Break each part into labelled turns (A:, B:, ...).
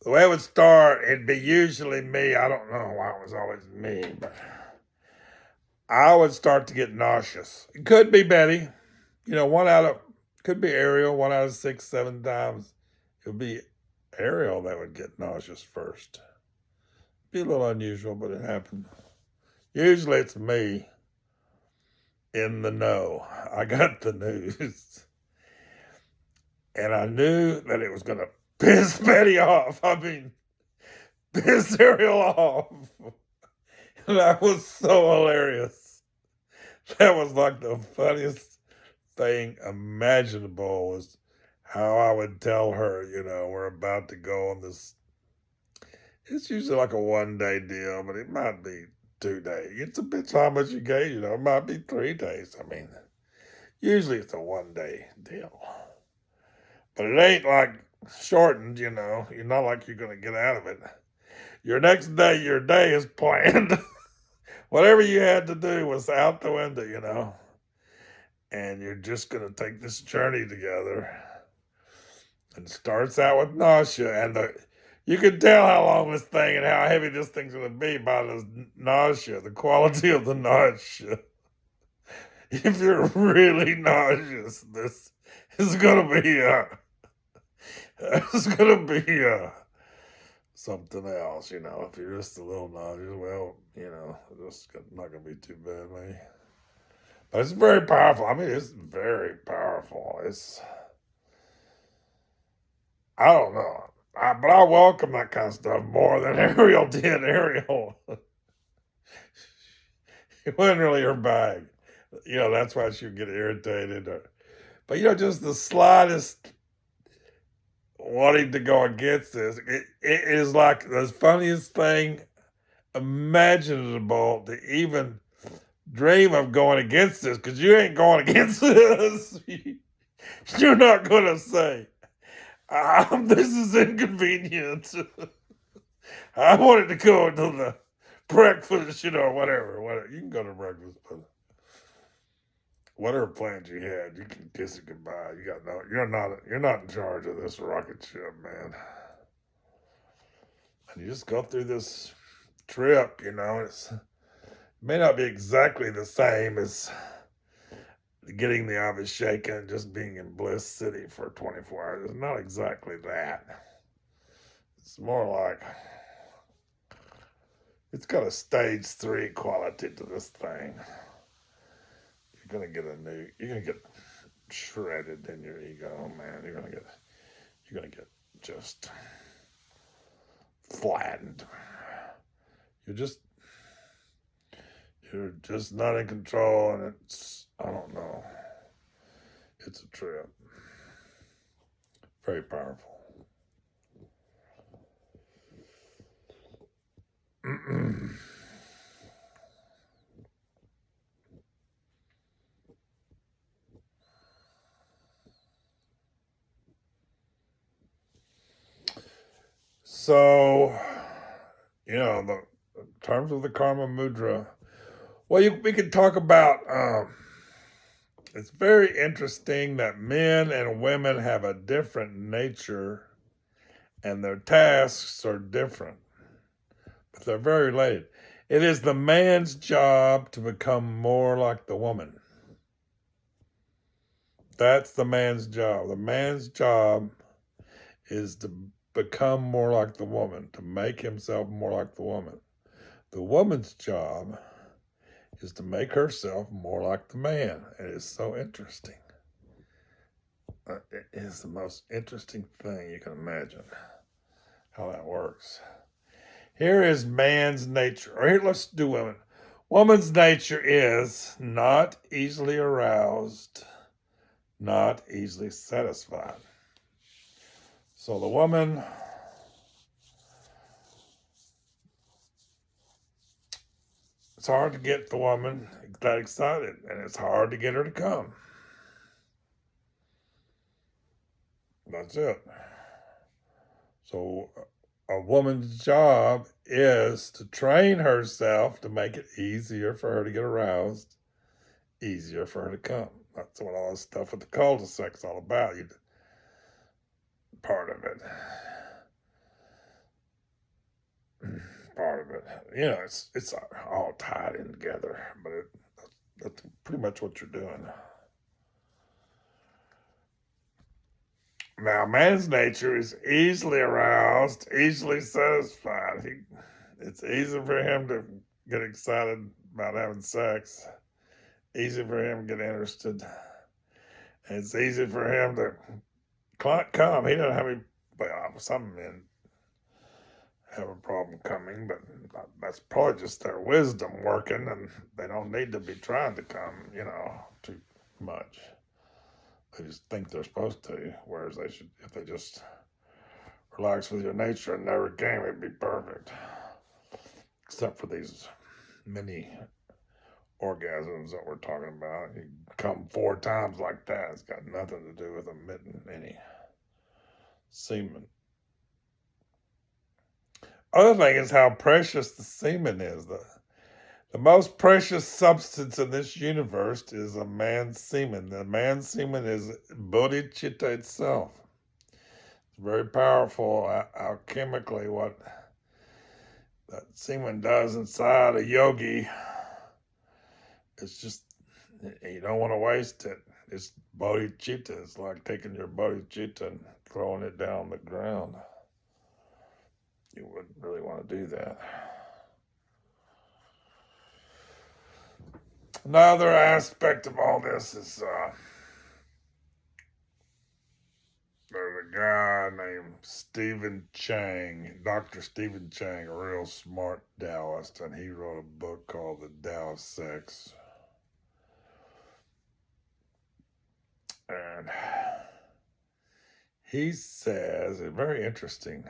A: the way it would start, it'd be usually me. I don't know why it was always me, but I would start to get nauseous. It could be Betty, could be Ariel, 1 out of 6, 7 times. It would be Ariel that would get nauseous first. Be a little unusual, but it happened. Usually it's me in the know. I got the news. And I knew that it was going to piss Betty off. I mean, piss Ariel off. That was so hilarious. That was like the funniest thing imaginable, was how I would tell her, we're about to go on this. It's usually like a 1 day deal, but it might be 2 days. It's a bitch how much you get, it might be 3 days. I mean, usually it's a 1 day deal. But it ain't like shortened, You're not like you're going to get out of it. Your next day, your day is planned. Whatever you had to do was out the window, And you're just going to take this journey together. And it starts out with nausea. And you can tell how long this thing and how heavy this thing's going to be by the nausea, the quality of the nausea. If you're really nauseous, this is going to be something else, If you're just a little nauseous, well, it's not going to be too bad, maybe. But it's very powerful. I mean, it's very powerful. I don't know. But I welcome that kind of stuff more than Ariel did. Ariel, it wasn't really her bag. That's why she would get irritated. But, just the slightest wanting to go against this, it is like the funniest thing imaginable to even dream of going against this, because you ain't going against this. You're not going to say, this is inconvenient. I wanted to go to the breakfast, whatever. You can go to breakfast, but whatever plans you had, you can kiss it goodbye. You're not in charge of this rocket ship, man. And you just go through this trip, it may not be exactly the same as getting the obvious shaken and just being in Bliss City for 24 hours. It's not exactly that. It's more like it's got a stage 3 quality to this thing. You're gonna get shredded in your ego, man. You're gonna get just flattened. You're just not in control, and I don't know. It's a trip. Very powerful. So, the terms of the Karmamudra. Well, we could talk about. It's very interesting that men and women have a different nature, and their tasks are different, but they're very related. It is the man's job to become more like the woman. That's the man's job. The man's job is to become more like the woman, to make himself more like the woman. The woman's job is to make herself more like the man. It is so interesting. It is the most interesting thing you can imagine, how that works. Here is man's nature. Or here, let's do women. Woman's nature is not easily aroused, not easily satisfied. So the woman, it's hard to get the woman that excited, and it's hard to get her to come. That's it. So a woman's job is to train herself to make it easier for her to get aroused, easier for her to come. That's what all this stuff with the cul-de-sac is all about. Part of it. it's all tied in together, but that's pretty much what you're doing. Now, man's nature is easily aroused, easily satisfied. It's easy for him to get excited about having sex, easy for him to get interested, and it's easy for him to come. He doesn't have any, well, some men have a problem coming, but that's probably just their wisdom working, and they don't need to be trying to come, too much. They just think they're supposed to, whereas they should, if they just relax with your nature and never came, it'd be perfect. Except for these many orgasms that we're talking about. You come 4 times like that, it's got nothing to do with emitting any semen. Other thing is how precious the semen is. The most precious substance in this universe is a man's semen. The man's semen is bodhicitta itself. It's very powerful alchemically. What that semen does inside a yogi, it's just, you don't want to waste it. It's bodhicitta. It's like taking your bodhicitta and throwing it down the ground. You wouldn't really want to do that. Another aspect of all this is there's a guy named Stephen Chang, Dr. Stephen Chang, a real smart Taoist, and he wrote a book called The Tao of Sex. And he says, it's very interesting,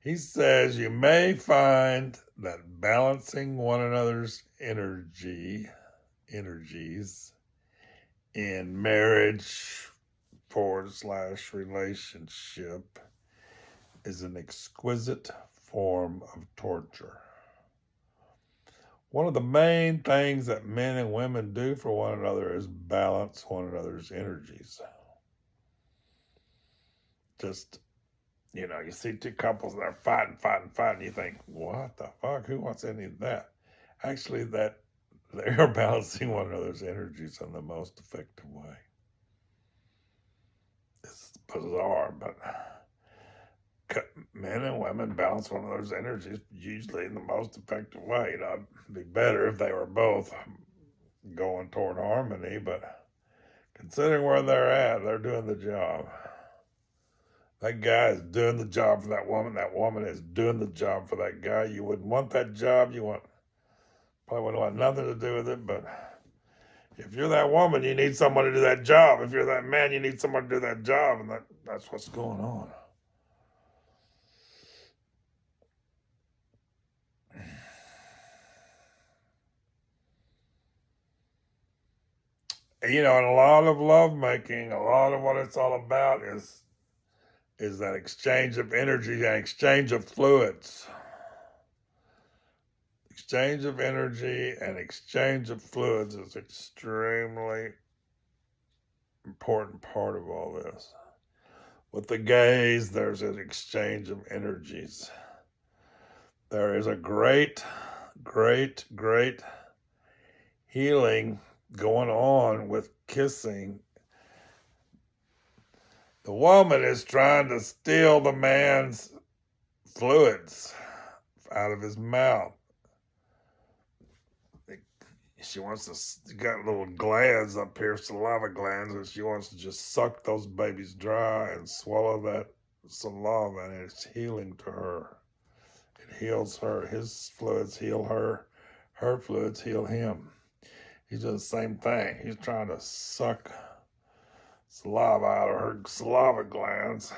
A: he says you may find that balancing one another's energies in marriage / relationship is an exquisite form of torture. One of the main things that men and women do for one another is balance one another's energies. Just, you see 2 couples that are fighting, you think, what the fuck? Who wants any of that? Actually, that they are balancing one another's energies in the most effective way. It's bizarre, but men and women balance one another's energies usually in the most effective way. It'd be better if they were both going toward harmony, but considering where they're at, they're doing the job. That guy is doing the job for that woman is doing the job for that guy. You wouldn't want that job, probably wouldn't want nothing to do with it, but if you're that woman, you need someone to do that job. If you're that man, you need someone to do that job, and that's what's going on. And a lot of lovemaking, a lot of what it's all about is that exchange of energy and exchange of fluids. Exchange of energy and exchange of fluids is extremely important part of all this. With the gays, there's an exchange of energies. There is a great, great, great healing going on with kissing. The woman is trying to steal the man's fluids out of his mouth. She wants to, got little glands up here, saliva glands, and she wants to just suck those babies dry and swallow that saliva, and it's healing to her. It heals her. His fluids heal her. Her fluids heal him. He's doing the same thing. He's trying to suck saliva out of her saliva glands,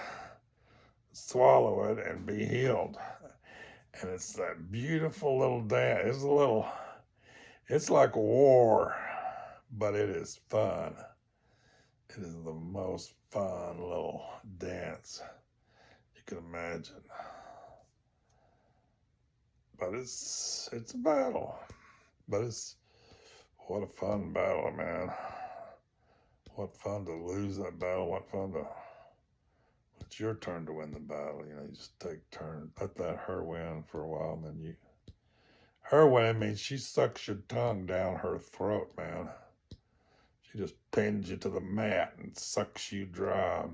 A: swallow it, and be healed. And it's that beautiful little dance. It's like war, but it is fun. It is the most fun little dance you can imagine. But it's a battle. But what a fun battle, man. What fun to lose that battle. What fun to, it's your turn to win the battle. You just take turns. Let her win for a while, and then Her winning means she sucks your tongue down her throat, man. She just pins you to the mat and sucks you dry.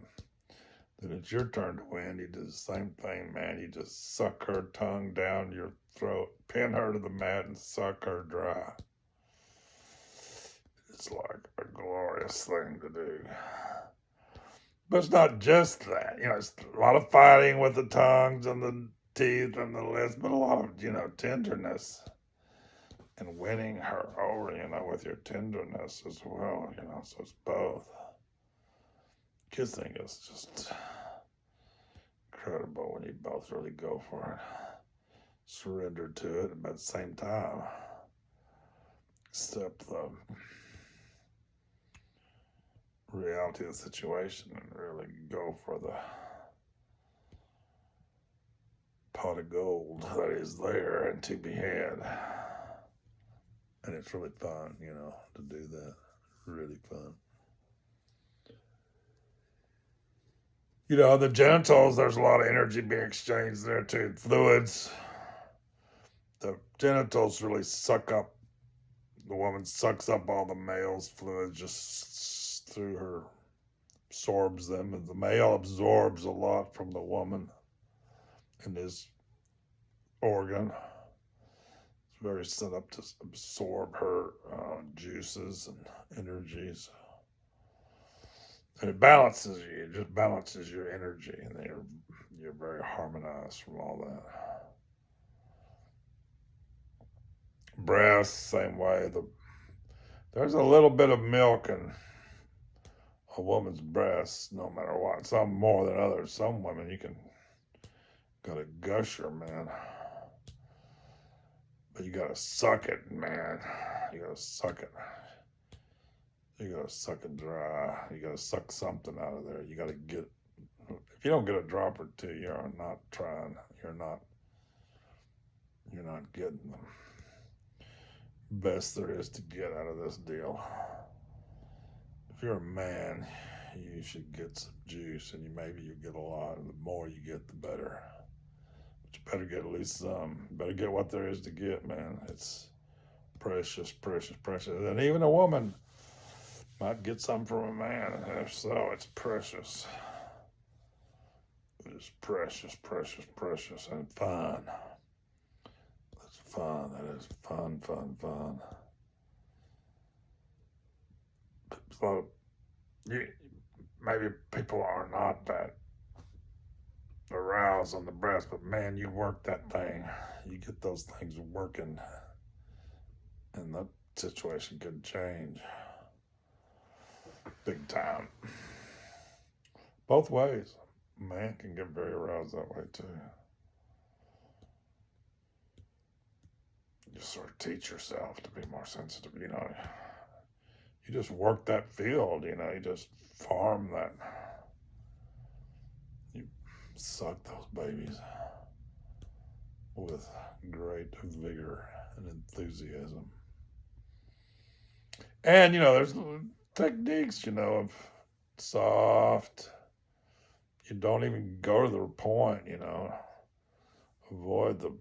A: Then it's your turn to win. You do the same thing, man. You just suck her tongue down your throat, pin her to the mat, and suck her dry. It's like a glorious thing to do. But it's not just that. It's a lot of fighting with the tongues and the teeth and the lips, but a lot of, tenderness and winning her over, with your tenderness as well, so it's both. Kissing is just incredible when you both really go for it. Surrender to it, but at the same time, accept the reality of the situation and really go for the pot of gold that is there and to be had. And it's really fun, to do that. Really fun. The genitals, there's a lot of energy being exchanged there too. Fluids. The genitals really suck up. The woman sucks up all the male's fluids just through her, absorbs them. And the male absorbs a lot from the woman in his organ. It's very set up to absorb her juices and energies. And it balances you. It just balances your energy, and you're very harmonized from all that. Breasts, same way. There's a little bit of milk in a woman's breasts, no matter what. Some more than others. Some women, you gotta gusher, man. But you gotta suck it, man. You gotta suck it. You gotta suck it dry. You gotta suck something out of there. You gotta get, if you don't get a drop or two, you're not trying. You're not getting the best there is to get out of this deal. If you're a man, you should get some juice, and maybe you get a lot. And the more you get, the better. But you better get at least some. You better get what there is to get, man. It's precious, precious, precious. And even a woman might get some from a man, and if so, it's precious. It is precious, precious, precious, and fun. It's fun. It is fun, fun, fun. So, maybe people are not that aroused on the breast, but man, you work that thing. You get those things working, and that situation can change. Big time. Both ways. A man can get very aroused that way too. You sort of teach yourself to be more sensitive, You just work that field, you just farm that. You suck those babies with great vigor and enthusiasm. And, there's techniques, of soft. You don't even go to the point, avoid the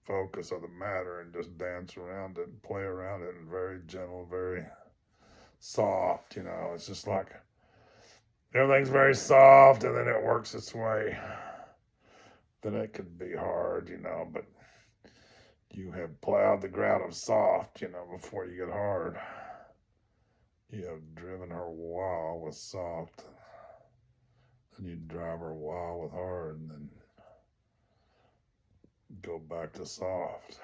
A: focus of the matter and just dance around it and play around it, and very gentle, very soft, It's just like everything's very soft, and then it works its way. Then it could be hard, but you have plowed the ground of soft, before you get hard. You have driven her wild with soft, and you drive her wild with hard, and then go back to soft.